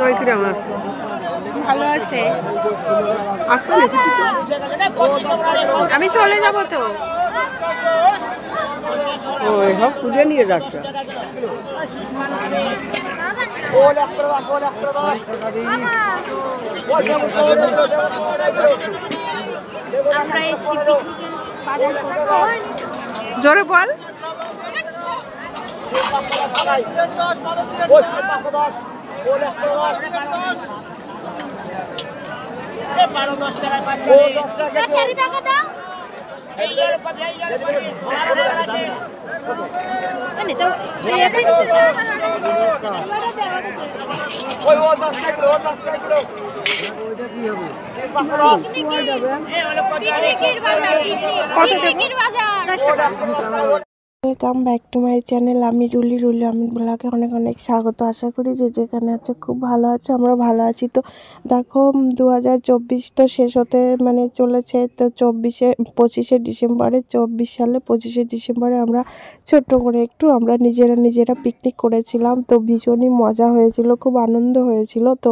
জয় কিরম আছে? ভালো আছে। আচ্ছা আমি চলে যাব তো। ওই সব খুঁজে নিয়ে যাচ্ছে। জোরে বল। Welcome back to my channel. আমি রুলি আমি ব্লগে অনেক অনেক স্বাগত। আশা করি যে যেখানে আছে খুব ভালো আছে, আমরা ভালো আছি। তো দেখো 2024 তো শেষ হতে মানে চলেছে। তো 25শে ডিসেম্বরে 25শে ডিসেম্বরে আমরা ছোট্ট করে একটু আমরা নিজেরা পিকনিক করেছিলাম। তো ভীষণই মজা হয়েছিল, খুব আনন্দ হয়েছিল। তো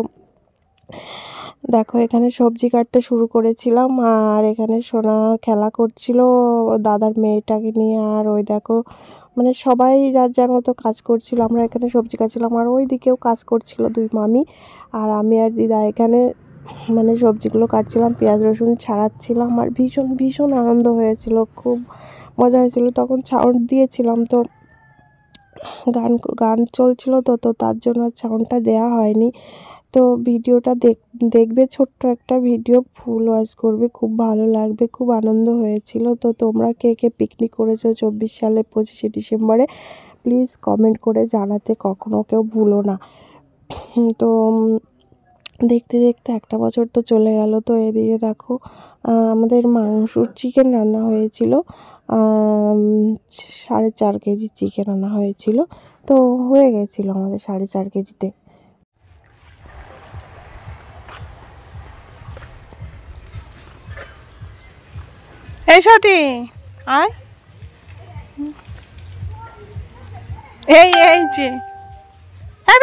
দেখো এখানে সবজি কাটতে শুরু করেছিলাম, আর এখানে সোনা খেলা করছিল দাদার মেয়েটাকে নিয়ে। আর ওই দেখো মানে সবাই যার যার মতো কাজ করছিল। আমরা এখানে সবজি কাটছিলাম, আর ওই দিকেও কাজ করছিল দুই মামি, আর আমি আর দিদা এখানে মানে সবজিগুলো কাটছিলাম, পেঁয়াজ রসুন ছাড়াচ্ছিলাম। আর ভীষণ ভীষণ আনন্দ হয়েছিল, খুব মজা হয়েছিল। তখন সাউন্ড দিয়েছিলাম, তো গান গান চলছিল, তো তো তার জন্য সাউন্ডটা দেওয়া হয়নি। তো ভিডিওটা দেখবে, ছোট্ট একটা ভিডিও, ফুল ওয়াচ করবে, খুব ভালো লাগবে, খুব আনন্দ হয়েছিল। তো তোমরা কে কে পিকনিক করেছো 24 সালে 25শে ডিসেম্বরে প্লিজ কমেন্ট করে জানাতে কখনো কেউ ভুলো না। তো দেখতে দেখতে একটা বছর তো চলে গেল। তো এদিকে দেখো আমাদের চিকেন রান্না হয়েছিল, 4.5 কেজি চিকেন রান্না হয়েছিল। তো হয়ে গেছিলো আমাদের 4.5 কেজিতে। এই সাথী আয়, এই এই যে হ্যাঁ,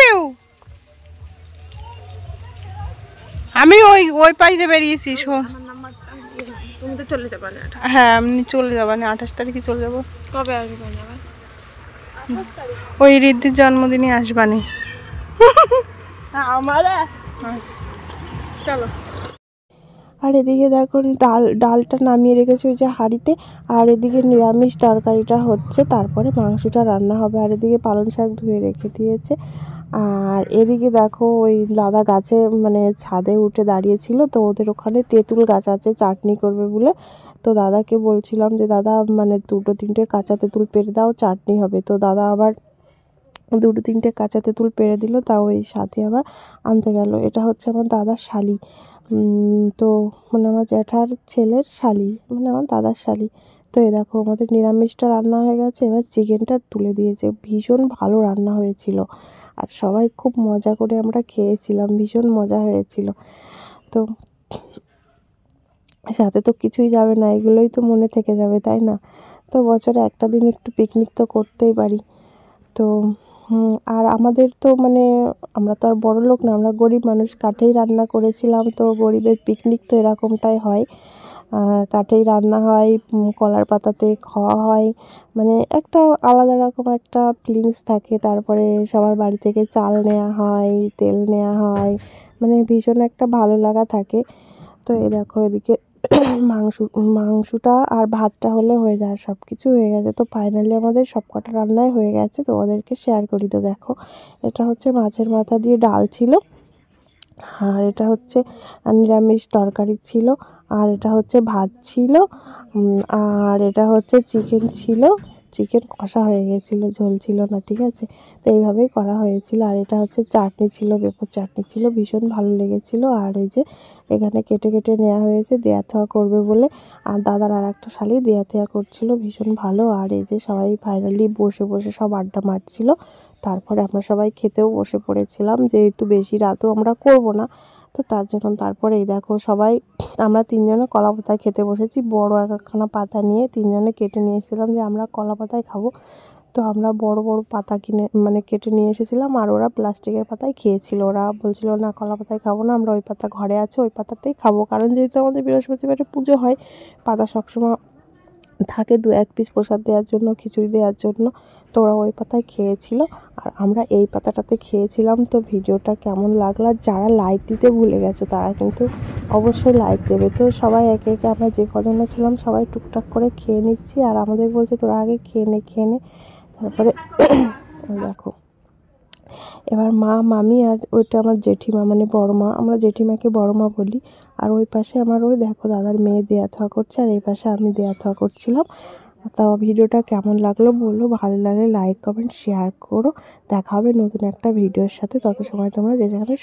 আমি ওই ওই পাইতে বেরিয়েছি। তুমি তো চলে যাবে না? হ্যাঁ আমি চলে যাবো না, 28 তারিখে চলে যাবো। কবে আসবে? ওই ঋদ্ধির জন্মদিনে আসবানি। আমার চলো। আর এদিকে দেখো ডালটা নামিয়ে রেখেছে ওই যে হাঁড়িতে, আর এদিকে নিরামিষ তরকারিটা হচ্ছে, তারপরে মাংসটা রান্না হবে। আর এদিকে পালং শাক ধুয়ে রেখে দিয়েছে। আর এদিকে দেখো ওই দাদা গাছে মানে ছাদে উঠে দাঁড়িয়েছিল, তো ওদের ওখানে তেঁতুল গাছ আছে চাটনি করবে বলে। তো দাদাকে বলছিলাম যে দাদা মানে 2-3টে কাঁচা তেঁতুল পেড়ে দাও, চাটনি হবে। তো দাদা আবার 2-3টে কাঁচা তেঁতুল পেড়ে দিল, তাও ওই সাথে আবার আনতে গেল। এটা হচ্ছে আমার দাদার শালি, তো মানে আমার জ্যাঠার ছেলের শালি, মানে আমার দাদার শালি। তো এই দেখো আমাদের নিরামিষটা রান্না হয়ে গেছে, এবার চিকেনটা তুলে দিয়েছে। ভীষণ ভালো রান্না হয়েছিল, আর সবাই খুব মজা করে আমরা খেয়েছিলাম, ভীষণ মজা হয়েছিল। তো সাথে তো কিছুই যাবে না, এগুলোই তো মনে থেকে যাবে, তাই না? তো বছরে একটা দিন একটু পিকনিক তো করতেই পারি। তো আর আমাদের তো মানে আমরা তো আর বড়লোক না, আমরা গরিব মানুষ, কাঠেই রান্না করেছিলাম। তো গরিবের পিকনিক তো এরকমটাই হয়, কাঠেই রান্না হয়, কলার পাতাতে খাওয়া হয়, মানে একটা আলাদা রকম একটা ফিলিংস থাকে। তারপরে সবার বাড়ি থেকে চাল নেওয়া হয়, তেল নেওয়া হয়, মানে ভীষণ একটা ভালো লাগা থাকে। তো এই দেখো এদিকে মাংসটা আর ভাতটা হলে হয়ে যায়, সব কিছু হয়ে গেছে। তো ফাইনালি আমাদের সব কটা রান্নাই হয়ে গেছে, তো ওদেরকে শেয়ার করি। তো দেখো এটা হচ্ছে মাছের মাথা দিয়ে ডাল ছিল, আর এটা হচ্ছে নিরামিষ তরকারি ছিল, আর এটা হচ্ছে ভাত ছিল, আর এটা হচ্ছে চিকেন ছিল। চিকেন কষা হয়ে গেছিলো, ঝোল ছিল না, ঠিক আছে? তো এইভাবেই করা হয়েছিল। আর এটা হচ্ছে চাটনি ছিল, পেঁপের চাটনি ছিল, ভীষণ ভালো লেগেছিলো। আর ওই যে এখানে কেটে কেটে নেওয়া হয়েছে দেয়া থাওয়া করবে বলে, আর দাদার আর একটা শালি দেয়া থেয়া করছিল, ভীষণ ভালো। আর এই যে সবাই ফাইনালি বসে বসে সব আড্ডা মারছিল। তারপরে আমরা সবাই খেতেও বসে পড়েছিলাম, যেহেতু বেশি রাতও আমরা করব না, তো তার জন্য। তারপরে এই দেখো সবাই আমরা 3জনে কলা পাতায় খেতে বসেছি, বড় একখানা পাতা নিয়ে 3জনে কেটে নিয়েছিলাম যে আমরা কলা পাতায় খাবো। তো আমরা বড় বড় পাতা কিনে মানে কেটে নিয়ে এসেছিলাম, আর ওরা প্লাস্টিকের পাতায় খেয়েছিল। ওরা বলছিল না কলা পাতায় খাবো না, আমরা ওই পাতা ঘরে আছে ওই পাতাতেই খাবো, কারণ যেহেতু আমাদের বৃহস্পতিবারে পুজো হয়, পাতা সবসময় থাকে 2-1 পিস প্রসাদ দেওয়ার জন্য, খিচুড়ি দেওয়ার জন্য। তো ওরা ওই পাতায় খেয়েছিল আর আমরা এই পাতাটাতে খেয়েছিলাম। তো ভিডিওটা কেমন লাগলো, আর যারা লাইক দিতে ভুলে গেছে তারা কিন্তু অবশ্যই লাইক দেবে। তো সবাই একে একে আমরা যে কজন ছিলাম সবাই টুকটাক করে খেয়ে নিচ্ছি, আর আমাদের বলছে তোরা আগে খেয়ে নে। তারপরে দেখো এবার মা, মামি আর ওইটা আমার জেঠিমা মানে বড় মা, আমরা জেঠিমাকে বড় মা বলি। আর ওই পাশে আমার ওই দেখো দাদার মেয়ে দেয়া থাওয়া করছে, আর এই পাশে আমি দেয়া থাওয়া করছিলাম। তাও ভিডিওটা কেমন লাগলো বললো, ভালো লাগলে লাইক কমেন্ট শেয়ার করো। দেখা হবে নতুন একটা ভিডিওর সাথে, তত সময় তোমরা যে যেখানে